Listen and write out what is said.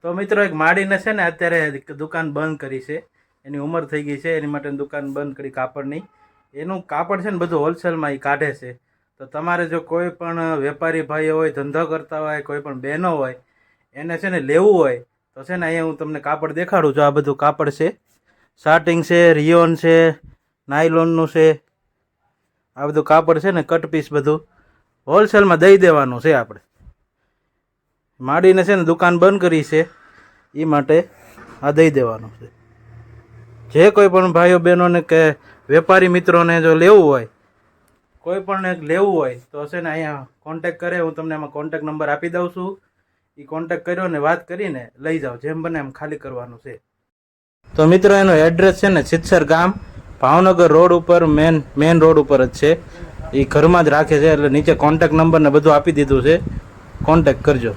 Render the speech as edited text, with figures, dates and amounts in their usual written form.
તો મિત્રો એક માડીને છે ને અત્યારે દુકાન બંધ કરી છે. એની ઉંમર થઈ ગઈ છે, એની માટે દુકાન બંધ કરી કાપડની. એનું કાપડ છે ને બધું હોલસેલમાં એ કાઢે છે. તો તમારે જો કોઈ પણ વેપારી ભાઈઓ હોય, ધંધો કરતા હોય, કોઈ પણ બહેનો હોય, એને છે ને લેવું હોય તો છે ને અહીંયા હું તમને કાપડ દેખાડું છું. આ બધું કાપડ છે, સાટિંગ છે, રિયોન છે, નાયલોનનું છે. આ બધું કાપડ છે ને કટ પીસ બધું હોલસેલમાં દઈ દેવાનું છે. આપણે માડીને છે ને દુકાન બંધ કરી છે એ માટે આ દઈ દેવાનું છે. જે કોઈ પણ ભાઈઓ બહેનોને કે વેપારી મિત્રોને જો લેવું હોય, કોઈ પણ લેવું હોય તો છે ને અહીંયા કોન્ટેક કરે. હું તમને એમાં કોન્ટેક નંબર આપી દઉં છું. એ કોન્ટેક કર્યો ને વાત કરીને લઈ જાઓ, જેમ બને એમ ખાલી કરવાનું છે. તો મિત્રો એનું એડ્રેસ છે ને સિત્સર ગામ, ભાવનગર રોડ ઉપર, મેન રોડ ઉપર જ છે. એ ઘરમાં જ રાખે છે, એટલે નીચે કોન્ટેક નંબર ને બધું આપી દીધું છે. કોન્ટેક કરજો.